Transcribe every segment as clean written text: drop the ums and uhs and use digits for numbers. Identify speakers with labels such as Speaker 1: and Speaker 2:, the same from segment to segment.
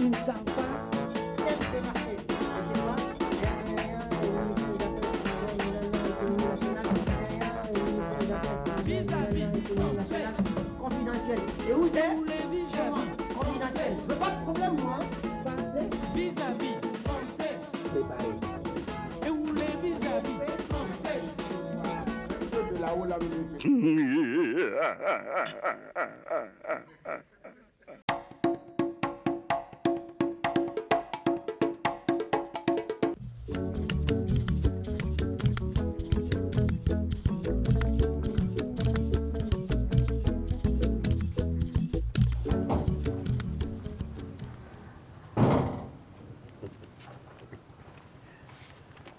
Speaker 1: Ils ne savent pas.
Speaker 2: Confidentiel. Et où c'est? Confidentiel. Je veux pas de problème, moi.
Speaker 3: Vis-à-vis.
Speaker 1: Préparé.
Speaker 3: Et où les vis-à-vis?
Speaker 1: De là-haut, là,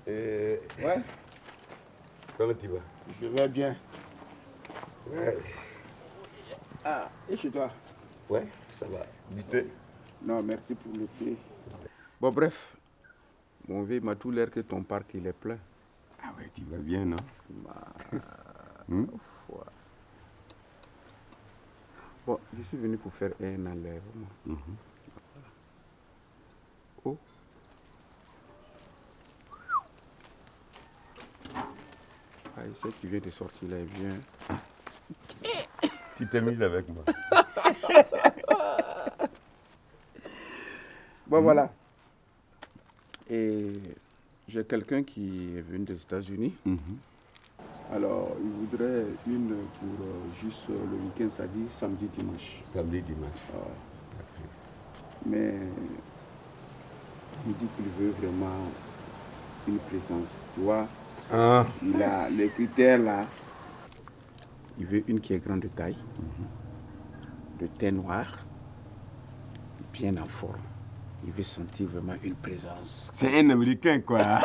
Speaker 4: Ouais.
Speaker 5: Comment tu vas?
Speaker 4: Je vais bien.
Speaker 5: Ouais.
Speaker 4: Ah, et chez toi?
Speaker 5: Ouais, ça va. Du thé?
Speaker 4: Non, merci pour le thé. Bon, bref. Mon vieux m'a tout l'air que ton parc, il est plein.
Speaker 5: Ah ouais, tu vas bien, non?
Speaker 4: Foi. Bon, je suis venu pour faire un enlèvement. Oh. Ah, il sait qu'il vient de sortir là, il vient.
Speaker 5: Tu t'es mise avec moi.
Speaker 4: Bon, voilà. Et j'ai quelqu'un qui est venu des États-Unis. Alors, il voudrait une pour juste le week-end, ça dit samedi, dimanche.
Speaker 5: Samedi, dimanche.
Speaker 4: Mais il dit qu'il veut vraiment une présence. Tu vois,
Speaker 5: Ah.
Speaker 4: il a les critères là. Il veut une qui est grande de taille, de teint noir, bien en forme. Il veut sentir vraiment une présence.
Speaker 5: C'est un Américain, quoi.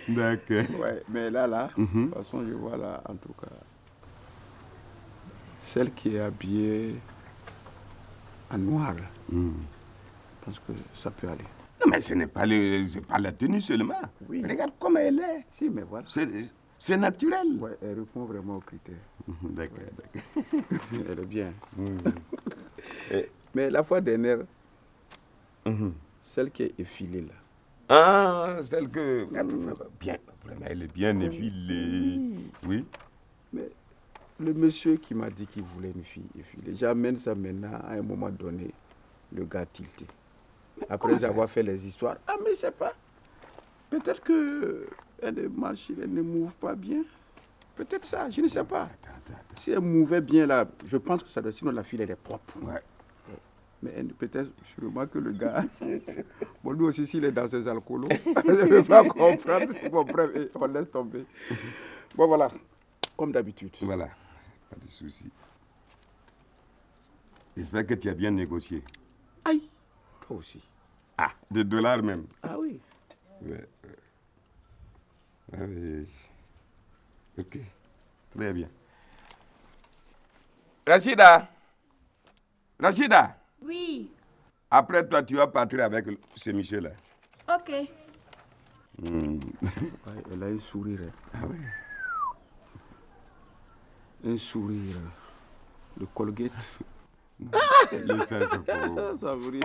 Speaker 5: D'accord.
Speaker 4: Ouais, mais là, de toute façon, je vois là, en tout cas, celle qui est habillée en noir, là, je pense que ça peut aller.
Speaker 5: Non, mais ce n'est pas, c'est pas la tenue seulement.
Speaker 4: Oui.
Speaker 5: Regarde comment elle est.
Speaker 4: Si, mais voilà.
Speaker 5: C'est naturel.
Speaker 4: Ouais, elle répond vraiment aux critères.
Speaker 5: D'accord, d'accord.
Speaker 4: Elle est bien. Mais la fois dernière, celle qui est effilée là.
Speaker 5: Ah, celle que... Bien, vraiment, elle est bien effilée. Oui.
Speaker 4: Mais le monsieur qui m'a dit qu'il voulait une fille effilée, j'amène ça maintenant, à un moment donné, le gars tilté. Après avoir fait les histoires, ah mais je sais pas, peut-être qu'elle ne marche, elle ne mouve pas bien. Peut-être ça, je ne sais pas.
Speaker 5: Attends.
Speaker 4: Si elle mouvait bien là, je pense que ça doit, sinon la fille elle est propre.
Speaker 5: Ouais.
Speaker 4: Mais peut-être sûrement que le gars, bon lui aussi s'il est dans ses alcoolos, je ne veux pas comprendre. Bon bref, on laisse tomber. Bon voilà, comme d'habitude.
Speaker 5: Voilà, pas de souci. J'espère que tu as bien négocié.
Speaker 4: Aïe, toi aussi.
Speaker 5: Ah, des dollars même.
Speaker 4: Ah oui.
Speaker 5: Ouais. Ah oui. Ok, très bien. Rachida.
Speaker 6: Oui.
Speaker 5: Après toi, tu vas partir avec ce monsieur-là.
Speaker 6: Ok.
Speaker 4: Ouais, elle a un sourire.
Speaker 5: Ah oui.
Speaker 4: Un sourire. Le Colgate.
Speaker 5: Le sens de pauvre.
Speaker 4: Ça vous rit.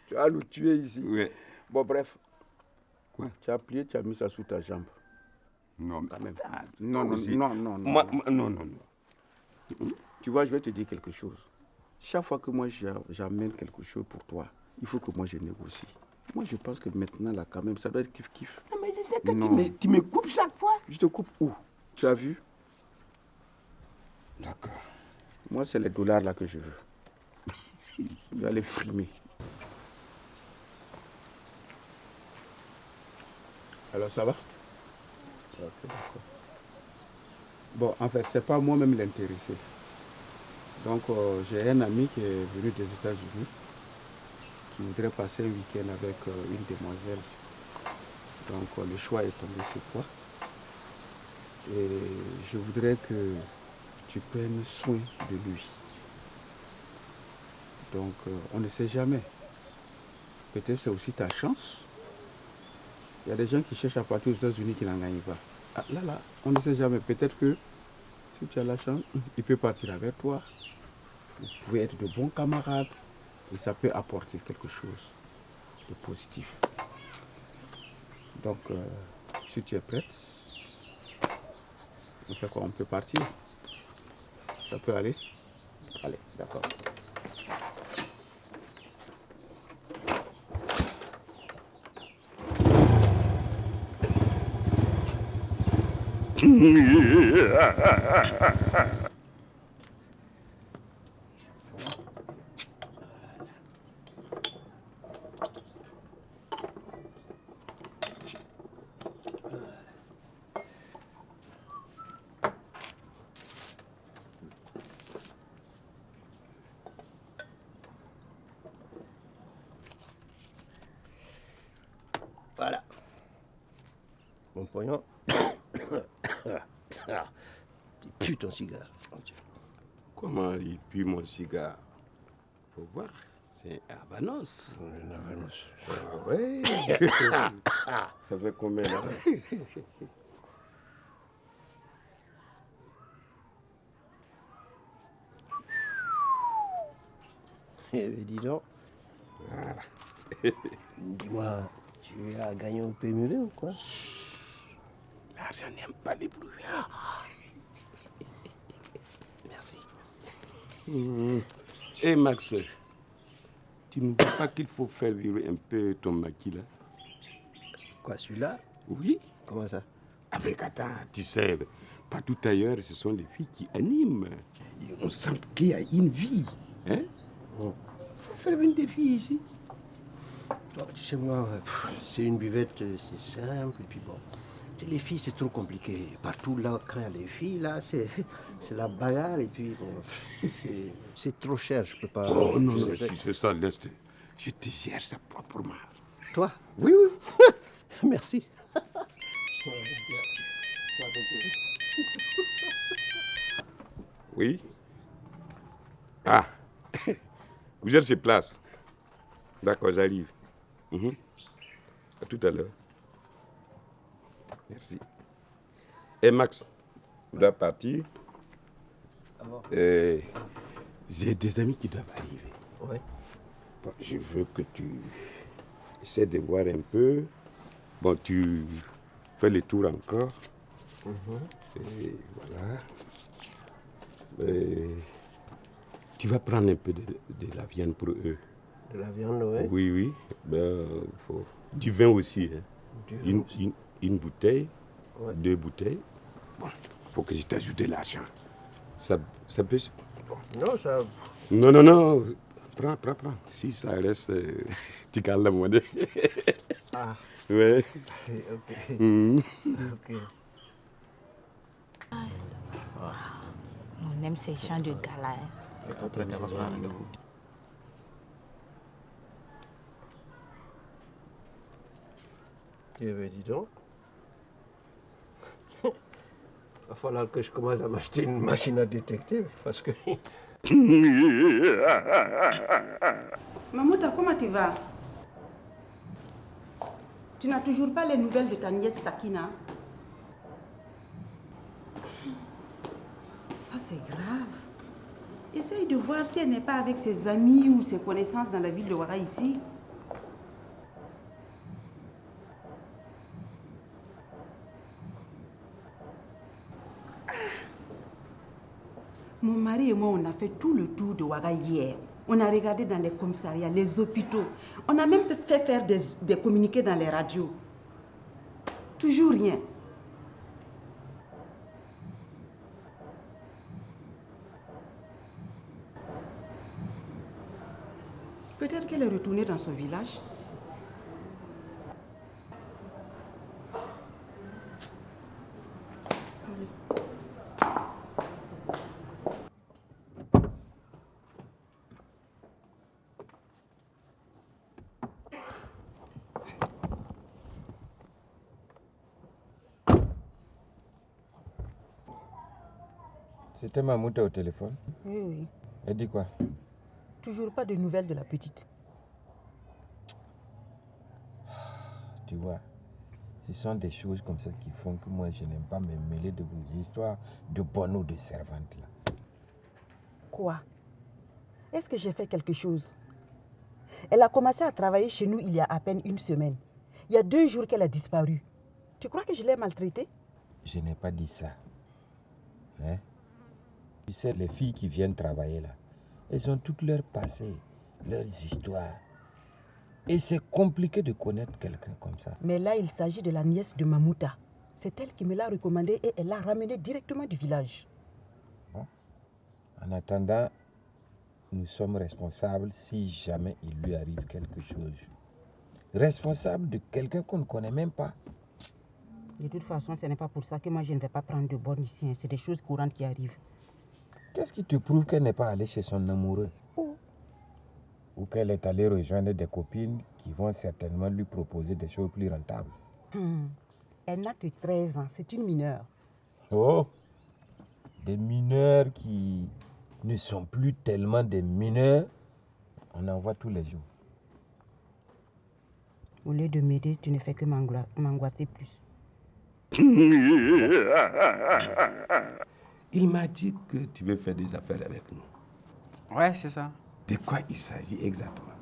Speaker 4: Tu vas nous tuer ici.
Speaker 5: Oui.
Speaker 4: Bon, bref.
Speaker 5: Quoi?
Speaker 4: Tu as plié, tu as mis ça sous ta jambe.
Speaker 5: Non,
Speaker 4: Quand même.
Speaker 5: ah,
Speaker 4: Non.
Speaker 5: Moi, non.
Speaker 4: Tu vois, je vais te dire quelque chose. Chaque fois que moi j'amène quelque chose pour toi, il faut que moi je négocie. Moi je pense que maintenant là quand même ça doit être kiff-kiff.
Speaker 5: Non, mais je sais que tu me coupes chaque fois.
Speaker 4: Je te coupe où? Tu as vu?
Speaker 5: D'accord.
Speaker 4: Moi c'est les dollars là que je veux. Je vais aller frimer. Alors ça va? Ok, d'accord. Bon, en fait, c'est pas moi-même l'intéressé. Donc, j'ai un ami qui est venu des États-Unis, qui voudrait passer un week-end avec une demoiselle. Donc, le choix est tombé sur toi. Et je voudrais que tu prennes soin de lui. Donc, on ne sait jamais. peut-être c'est aussi ta chance. Il y a des gens qui cherchent à partir aux États-Unis qui n'en gagnent pas. Ah, là, on ne sait jamais. Peut-être que si tu as la chance, il peut partir avec toi. Vous pouvez être de bons camarades et ça peut apporter quelque chose de positif. Donc, si tu es prête, on fait quoi? On peut partir. Ça peut aller? Allez, d'accord.
Speaker 2: Voilà. Mon pognon. Tu pues ton cigare.
Speaker 5: Comment il pue mon cigare? Faut voir. C'est Habanos. Ah ouais. Ça fait combien là?
Speaker 2: Eh bien, dis donc. Dis-moi, tu as gagné un PMU ou quoi?
Speaker 5: L'argent n'aime pas les bruits.
Speaker 2: Merci.
Speaker 5: Eh Max, tu ne vois pas qu'il faut faire vivre un peu ton maquis là?
Speaker 2: Quoi, celui-là?
Speaker 5: Oui.
Speaker 2: Comment ça?
Speaker 5: Avec attends, tu sais, partout ailleurs, ce sont les filles qui animent. Et on sent qu'il y a une vie. Hein? Il faut faire venir des filles ici.
Speaker 2: Oh, tu sais, moi, c'est une buvette, c'est simple, et puis bon. Tu sais, les filles, c'est trop compliqué. Partout là, quand il y a les filles, là, c'est la bagarre, et puis bon, c'est trop cher, je peux pas.
Speaker 5: Oh non, non, si c'est ça, laisse. Je te gère ça proprement.
Speaker 2: Toi?
Speaker 5: Oui, oui.
Speaker 2: Merci.
Speaker 5: Oui. Ah, vous êtes sur place. D'accord, j'arrive. À tout à l'heure. Merci. Et Max, tu dois partir.
Speaker 2: Ah bon?
Speaker 5: J'ai des amis qui doivent arriver.
Speaker 2: Ouais.
Speaker 5: Bon, je veux que tu essaies de voir un peu. Bon, tu fais le tour encore. Et voilà. Tu vas prendre un peu de la viande pour eux.
Speaker 2: De la viande, ouais.
Speaker 5: Oui, oui. Ben, faut... Du vin aussi. Hein.
Speaker 2: Du vin aussi.
Speaker 5: Une bouteille,
Speaker 2: Ouais.
Speaker 5: 2 bouteilles. Bon, faut que je t'ajoute de l'argent. Ça peut... Bon.
Speaker 2: Non, ça.
Speaker 5: Non, non, non. Prends. Si ça reste, tu gardes la monnaie.
Speaker 2: Ah.
Speaker 5: Ouais.
Speaker 2: Ok. Ok.
Speaker 6: On aime ces chants de gala. Hein.
Speaker 2: Eh bien, dis donc. Il va falloir que je commence à m'acheter une machine à détective parce que.
Speaker 7: Mamouta, comment tu vas? Tu n'as toujours pas les nouvelles de ta nièce Sakina? Ça, c'est grave. Essaye de voir si elle n'est pas avec ses amis ou ses connaissances dans la ville de Ouara ici. Mon mari et moi, on a fait tout le tour de Ouaga hier. On a regardé dans les commissariats, les hôpitaux. On a même fait faire des communiqués dans les radios. Toujours rien. Peut-être qu'elle est retournée dans son village.
Speaker 8: C'était Mamouta au téléphone.
Speaker 7: Oui, oui.
Speaker 8: Elle dit quoi?
Speaker 7: Toujours pas de nouvelles de la petite.
Speaker 8: Tu vois, ce sont des choses comme ça qui font que moi, je n'aime pas me mêler de vos histoires de bonne ou de servante, là.
Speaker 7: Quoi? Est-ce que j'ai fait quelque chose? Elle a commencé à travailler chez nous il y a à peine une semaine. Il y a 2 jours qu'elle a disparu. Tu crois que je l'ai maltraitée?
Speaker 8: Je n'ai pas dit ça. Hein? Tu sais, les filles qui viennent travailler là, elles ont tout leur passé, leurs histoires. Et c'est compliqué de connaître quelqu'un comme ça.
Speaker 7: Mais là, il s'agit de la nièce de Mamouta. C'est elle qui me l'a recommandée et elle l'a ramenée directement du village.
Speaker 8: Bon. En attendant, nous sommes responsables si jamais il lui arrive quelque chose. Responsables de quelqu'un qu'on ne connaît même pas.
Speaker 7: De toute façon, ce n'est pas pour ça que moi je ne vais pas prendre de bonnes ici. C'est des choses courantes qui arrivent.
Speaker 8: Qu'est-ce qui te prouve qu'elle n'est pas allée chez son amoureux?
Speaker 7: Oh.
Speaker 8: Ou qu'elle est allée rejoindre des copines qui vont certainement lui proposer des choses plus rentables?
Speaker 7: Elle n'a que 13 ans, c'est une mineure.
Speaker 8: Oh, des mineurs qui ne sont plus tellement des mineurs, on en voit tous les jours.
Speaker 7: Au lieu de m'aider, tu ne fais que m'angoisser plus.
Speaker 5: Il m'a dit que tu veux faire des affaires avec nous.
Speaker 9: Ouais, c'est ça.
Speaker 5: De quoi il s'agit exactement?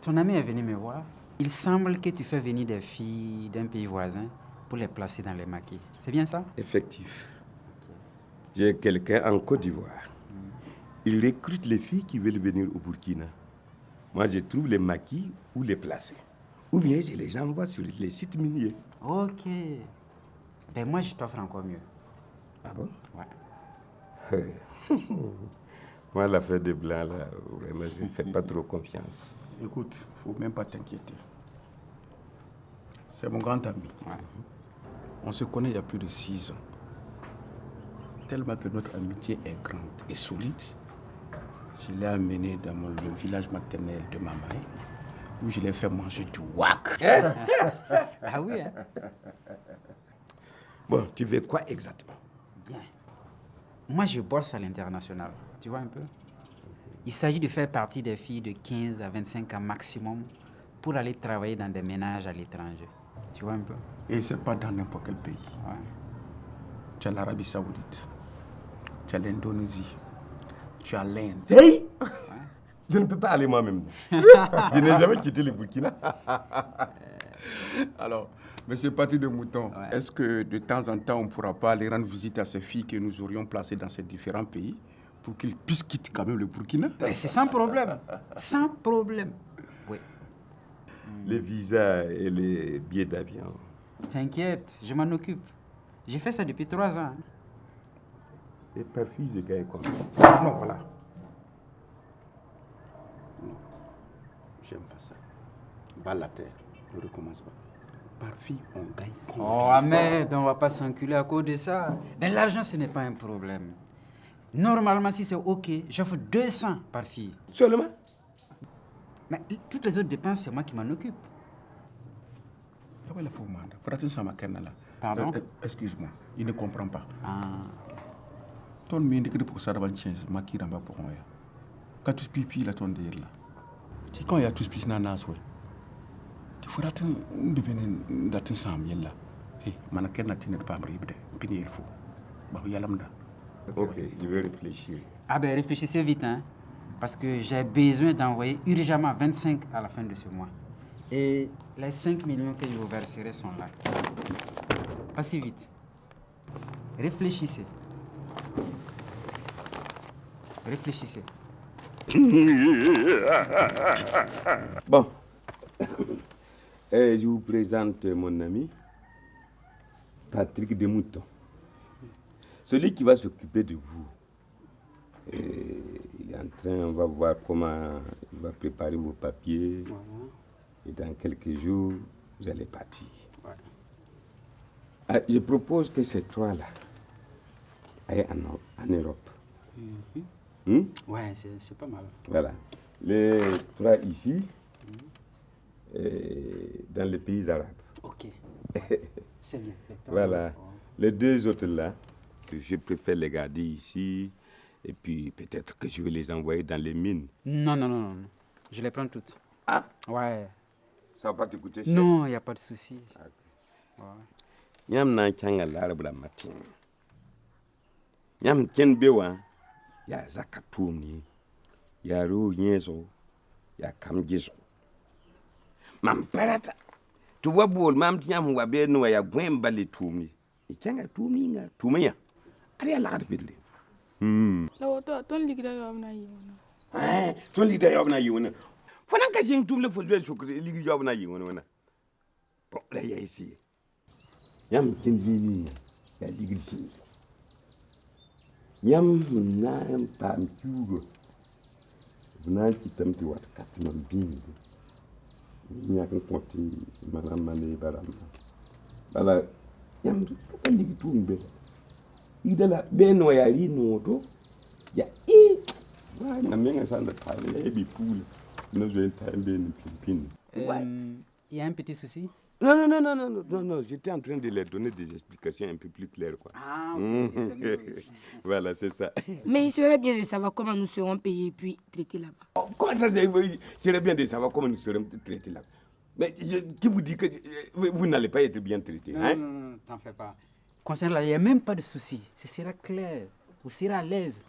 Speaker 9: Ton ami est venu me voir. Il semble que tu fais venir des filles d'un pays voisin pour les placer dans les maquis. C'est bien ça?
Speaker 5: Effectif. J'ai quelqu'un en Côte d'Ivoire. Il recrute les filles qui veulent venir au Burkina. Moi, je trouve les maquis ou les placer. Ou bien je les envoie sur les sites miniers.
Speaker 9: Ok. Ben moi, je t'offre encore mieux.
Speaker 5: Ah bon?
Speaker 9: Ouais.
Speaker 5: Moi, l'affaire des Blancs, là, vraiment, je ne fais pas trop confiance.
Speaker 4: Écoute, faut même pas t'inquiéter. C'est mon grand ami.
Speaker 9: Ouais.
Speaker 4: On se connaît il y a plus de 6 ans. Tellement que notre amitié est grande et solide, je l'ai amené dans le village maternel de Mamaï, où je l'ai fait manger du wak.
Speaker 9: Ah oui, hein?
Speaker 5: Bon, tu veux quoi exactement?
Speaker 9: Bien. Moi, je bosse à l'international. Tu vois un peu? Il s'agit de faire partie des filles de 15 à 25 ans maximum pour aller travailler dans des ménages à l'étranger. Tu vois un peu?
Speaker 4: Et c'est pas dans n'importe quel pays.
Speaker 9: Ouais.
Speaker 4: Tu as l'Arabie Saoudite, tu as l'Indonésie, tu as l'Inde.
Speaker 5: Hey! Je ne peux pas aller moi-même. Je n'ai jamais quitté le Burkina.
Speaker 4: Alors, monsieur Paty de Mouton,
Speaker 9: Ouais.
Speaker 4: est-ce que de temps en temps, on ne pourra pas aller rendre visite à ces filles que nous aurions placées dans ces différents pays pour qu'ils puissent quitter quand même le Burkina?
Speaker 9: Ben, c'est sans problème. Sans problème. Oui.
Speaker 5: Les visas et les billets d'avion.
Speaker 9: T'inquiète, je m'en occupe. J'ai fait ça depuis 3 ans.
Speaker 5: Et parfums, je gagne quoi?
Speaker 4: Non, voilà. Non, j'aime pas ça. Bas la terre, ne recommence pas. Par fille, on gagne combien?
Speaker 9: Oh, Ahmed, on va pas s'enculer à cause de ça. Ben, l'argent, ce n'est pas un problème. Normalement, si c'est OK, j'offre 200 par fille.
Speaker 5: Seulement?
Speaker 9: Mais toutes les autres dépenses, c'est moi qui m'en occupe. Pardon?
Speaker 4: Excuse-moi, il ne comprend pas.
Speaker 9: Ah.
Speaker 4: Ton mien que pour ça d'abord chance maki ramba pour moi. Quand tu pipi la ton dire là. Tu quand il y a tous pis nana souhait. Tu feras un de datin sam yella. Hey, manaken na tiner pas mribde. Pini il faut. Bah yalamda.
Speaker 5: Ok, je vais réfléchir.
Speaker 9: Ah ben, réfléchissez vite, hein. Parce que j'ai besoin d'envoyer urgemment 25 à la fin de ce mois. Et les 5 millions que je vous verserai sont là. Pas si vite. Réfléchissez. Réfléchissez.
Speaker 5: Bon. Je vous présente mon ami Patrick Demouton. Celui qui va s'occuper de vous. Il est en train, on va voir comment il va préparer vos papiers. Et dans quelques jours, vous allez partir. Je propose que ces 3-là aillent en Europe.
Speaker 9: Ouais, c'est pas mal.
Speaker 5: Voilà. Les 3 ici, dans les pays arabes.
Speaker 9: Ok. C'est bien.
Speaker 5: Voilà. Les 2 autres là, je préfère les garder ici. Et puis peut-être que je vais les envoyer dans les mines.
Speaker 9: Non. Je les prends toutes.
Speaker 5: Ah?
Speaker 9: Ouais.
Speaker 5: Ça va pas te coûter cher.
Speaker 9: Non, il n'y a pas de souci.
Speaker 5: Yam na changa larabra matin. Yam ken bewa ya zakatuni. Ya ru nyezo ya kamgizo. Mam parata. Tu vois bol mam tiam wa be no ya gwen bali tumi. E changa tumi nga tumiya. Ari ala kat bidle.
Speaker 10: La wato ton ligida yo amna yiwona.
Speaker 5: Ton ligida yo amna yiwona. Fona ka jing tumle fo dwe sokre ligida yo amna yiwona. Bon, là il y a ici. Yam ken bibi ya ligida si. Yam na pam tugo. Vna ki tamti wat katman bindi. Nyak konti madame Mané baram. Bala yam ka ligi tumbe. Idala beno ya lino to. Ya wa na menga sanda pale e bi poule. No je time pin.
Speaker 9: Il y a un petit souci?
Speaker 5: Non, j'étais en train de leur donner des explications un peu plus claires, quoi.
Speaker 9: Ah, ok, c'est mieux.
Speaker 5: Voilà, c'est ça.
Speaker 10: Mais il serait bien de savoir comment nous serons payés puis traités là-bas.
Speaker 5: Comment ça, il serait bien de savoir comment nous serons traités là-bas? Mais qui vous dit que vous n'allez pas être bien traité, hein?
Speaker 9: Non, t'en fais pas. Concernant là, il n'y a même pas de souci. Ce sera clair. Vous serez à l'aise.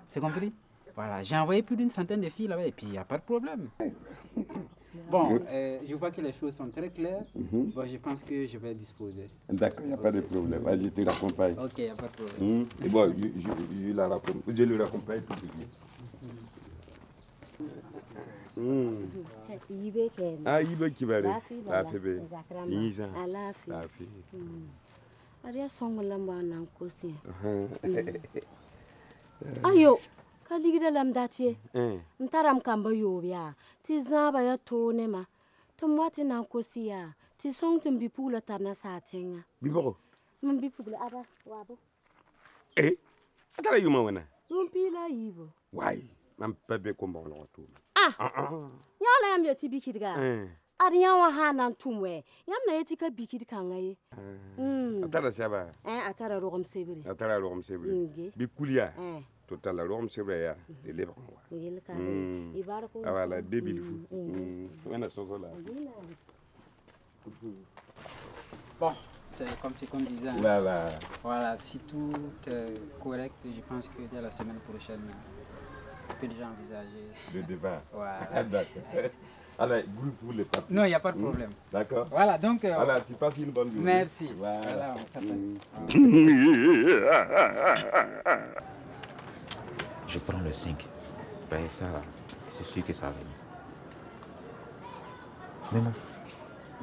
Speaker 9: C'est compris? Voilà, j'ai envoyé plus d'une centaine de filles là-bas et puis il n'y a pas de problème. Bon, je vois que les choses sont très claires. Bon, je pense que je vais disposer.
Speaker 5: D'accord, il n'y a pas de problème. Je te raccompagne.
Speaker 9: Ok, il n'y a pas de problème.
Speaker 5: Et bon, je le raccompagne tout de suite. Ah, Ibe Kibare. Lafi, Isa. Lafi.
Speaker 11: Aria song lamba nan kosi. Ayo, ka ligida lam datie. Mtaram kamba yobia. Ti zaba ya tone ma. Tumwati nan kosi ya. Ti song tumbi pula tana satenga.
Speaker 5: Biboko.
Speaker 11: Mbi pula aba wabo.
Speaker 5: Atara yuma wana.
Speaker 11: Rumpi la yibo.
Speaker 5: Why? Mam pebe komba wala watu.
Speaker 11: Nyala yam yati bikidga. Ariya wa hanan tumwe. Yam na yati ka bikid kangaye.
Speaker 5: Atara saba.
Speaker 11: Atara rogom sebiri.
Speaker 5: Atara rogom sebiri. Bikulia. Total rogom sebiri ya. Eleba kwa.
Speaker 11: Yel kare. Ibarako.
Speaker 5: Awala baby fu. Wana sokola.
Speaker 9: Bon, c'est comme c'est qu'on disait. Voilà, si tout est correct, je pense que dès la semaine prochaine, on peut déjà envisager
Speaker 5: le débat.
Speaker 9: Voilà.
Speaker 5: D'accord. Alors, groupe pour les parties.
Speaker 9: Non, il n'y a pas de problème.
Speaker 5: D'accord.
Speaker 9: Voilà, donc.
Speaker 5: Voilà, tu passes une bonne journée.
Speaker 9: Merci. Voilà, on s'appelle.
Speaker 12: Je prends le 5. Ben, ça, c'est sûr que ça va venir. Mais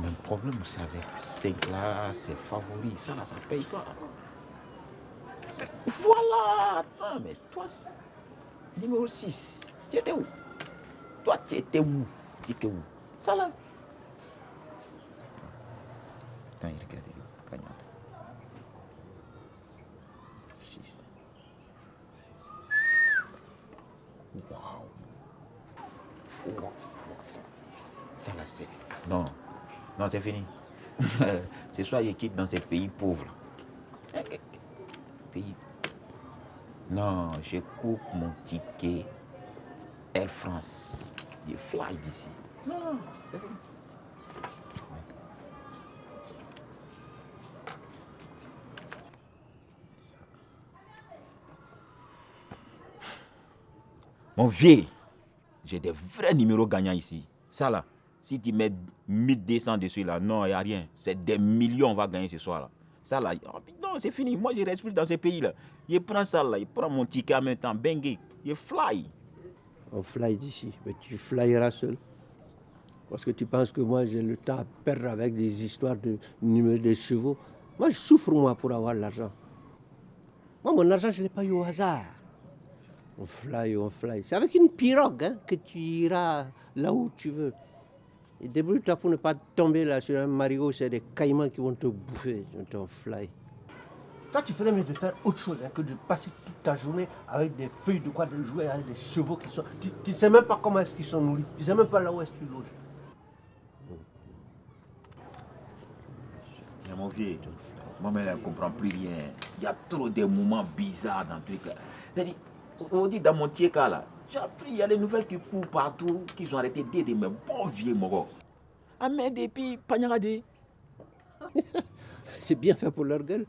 Speaker 12: mon problème, c'est avec 5 là, c'est favori. Ça, là, ça paye pas. Voilà. Attends, mais toi, numéro 6, tu étais où? Toi, tu étais où? Tu étais où? Ça, là. Attends, il regarde. Cagnotte. 6. Waouh. Ça, là, c'est... Non, c'est fini. C'est soit je quitte dans ces pays pauvres. Pays... Non, je coupe mon ticket Air France. Je fly d'ici. Non, c'est fini. Mon vieux, j'ai des vrais numéros gagnants ici. Ça là, si tu mets 1200 dessus là, non, il n'y a rien. C'est des millions on va gagner ce soir là. Ça là, non, c'est fini. Moi, je ne reste plus dans ces pays là. Je prends ça là, je prends mon ticket en même temps, bengue, je fly.
Speaker 2: On fly d'ici, mais tu flyeras seul. Parce que tu penses que moi j'ai le temps à perdre avec des histoires de numéros de chevaux. Moi je souffre moi pour avoir l'argent. Moi mon argent je ne l'ai pas eu au hasard. On fly. C'est avec une pirogue hein, que tu iras là où tu veux. Et débrouille-toi pour ne pas tomber là sur un marigot, c'est des caïmans qui vont te bouffer, ils vont te fly. Toi tu ferais mieux de faire autre chose hein, que de passer toute ta journée avec des feuilles de quoi de jouer avec des chevaux qui sont... Tu ne sais même pas comment est-ce qu'ils sont nourris, tu ne sais même pas là où est-ce qu'ils logent.
Speaker 12: Mon vieux, moi-même, je ne comprends plus rien. Il y a trop de moments bizarres dans le truc là. C'est-à-dire, on dit dans mon tiers là, j'ai appris, il y a des nouvelles qui courent partout, qui sont arrêtées des mes bons vieux morts. Ahmed et puis Pagnarade.
Speaker 2: C'est bien fait pour leur gueule.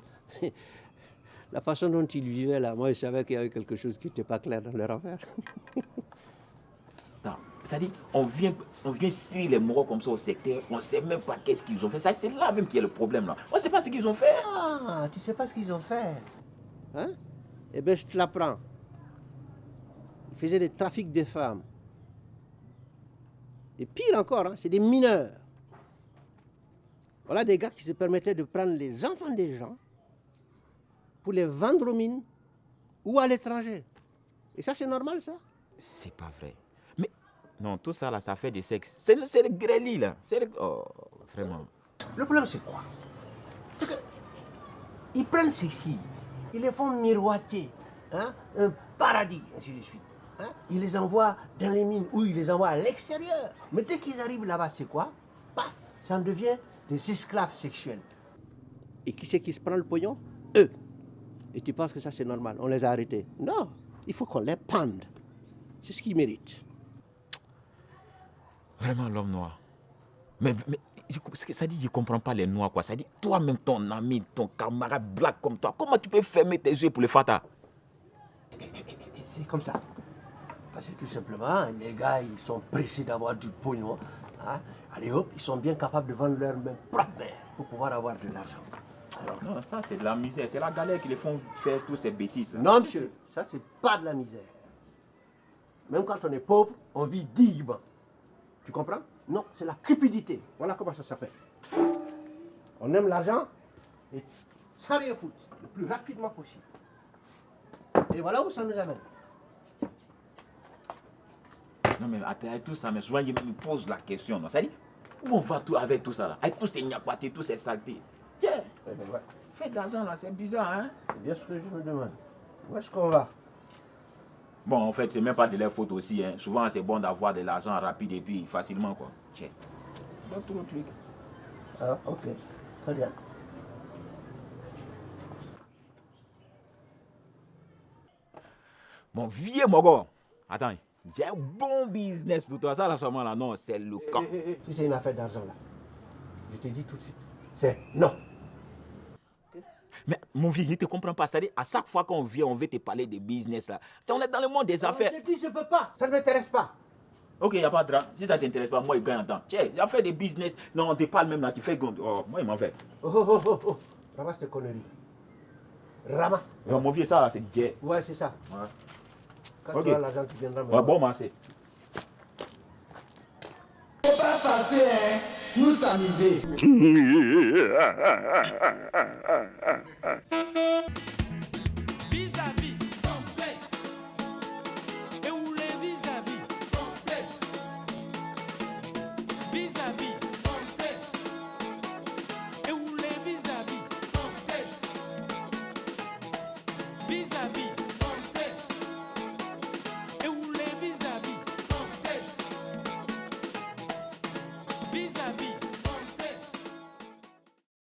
Speaker 2: La façon dont ils vivaient là, moi je savais qu'il y avait quelque chose qui n'était pas clair dans leur affaire.
Speaker 12: C'est-à-dire, on vient suivre les moraux comme ça au secteur, on ne sait même pas qu'est-ce qu'ils ont fait. Ça, c'est là même qui est le problème là. On ne sait pas ce qu'ils ont fait.
Speaker 2: Ah, tu ne sais pas ce qu'ils ont fait. Hein? Eh bien, je te l'apprends. Ils faisaient des trafics de femmes. Et pire encore, hein, c'est des mineurs. Voilà des gars qui se permettaient de prendre les enfants des gens pour les vendre aux mines ou à l'étranger. Et ça, c'est normal, ça?
Speaker 12: C'est pas vrai. Mais non, tout ça là, ça fait des sexes. C'est le grêlis là. Oh, vraiment.
Speaker 2: Le problème, c'est quoi? C'est qu'ils prennent ces filles, ils les font miroiter, hein, un paradis, ainsi de suite. Hein? Ils les envoient dans les mines ou ils les envoient à l'extérieur. Mais dès qu'ils arrivent là-bas, c'est quoi? Paf, ça en devient des esclaves sexuels. Et qui c'est qui se prend le pognon? Eux. Et tu penses que ça, c'est normal? On les a arrêtés? Non, il faut qu'on les pende. C'est ce qu'ils méritent.
Speaker 12: Vraiment, l'homme noir. Mais ça dit, je ne comprends pas les noirs, quoi. Ça dit, toi-même, ton ami, ton camarade black comme toi, comment tu peux fermer tes yeux pour les fata?
Speaker 2: C'est comme ça. Parce que tout simplement, les gars, ils sont pressés d'avoir du pognon. Hein? Allez hop, ils sont bien capables de vendre leur même propre mère pour pouvoir avoir de l'argent.
Speaker 12: Alors, non, ça c'est de la misère, c'est la galère qui les font faire toutes ces bêtises.
Speaker 2: Non, monsieur, ça c'est pas de la misère. Même quand on est pauvre, on vit dignement. Tu comprends? Non, c'est la cupidité. Voilà comment ça s'appelle. On aime l'argent et sans rien foutre, le plus rapidement possible. Et voilà où ça nous amène.
Speaker 12: Non mais attends, tout ça, mais souvent il me pose la question. Ça dit, où on va tout avec tout ça là? Avec tous ces gnapatés, tous ces saletés. Tiens, fais de l'argent là, c'est bizarre, hein?
Speaker 2: C'est bien ce que je me demande. Où est-ce qu'on va?
Speaker 12: Bon, en fait, c'est même pas de leur faute aussi. Hein. Souvent, c'est bon d'avoir de l'argent rapide et puis facilement, quoi. Tiens, donne tout le truc.
Speaker 2: Ah, ok. Très bien.
Speaker 12: Mon vieux Mogo, attends, j'ai un bon business pour toi. Ça, là, seulement, là, non, c'est le cas.
Speaker 2: Si c'est une affaire d'argent, là, je te dis tout de suite, c'est non.
Speaker 12: Mais mon vieux, je ne te comprends pas. C'est-à-dire, à chaque fois qu'on vient, on veut te parler de business, là. On est dans le monde des affaires.
Speaker 2: Je te dis, je ne veux pas. Ça ne m'intéresse pas.
Speaker 12: Ok, il n'y a pas de drame. Si ça ne t'intéresse pas, moi, il gagne en temps. Tiens, il a fait des business. Non, on te parle même là, tu fais gonde. Oh, moi, il m'en fait.
Speaker 2: Oh. Ramasse tes conneries. Ramasse.
Speaker 12: Non, mon vieux, ça, là, c'est jet.
Speaker 2: Ouais, c'est ça.
Speaker 12: Ouais.
Speaker 2: Quand tu as l'argent, tu viendras me
Speaker 12: voir. Bon, merci.
Speaker 1: Faut pas passer, hein. Nous s'amuser.
Speaker 3: Vis-à-vis.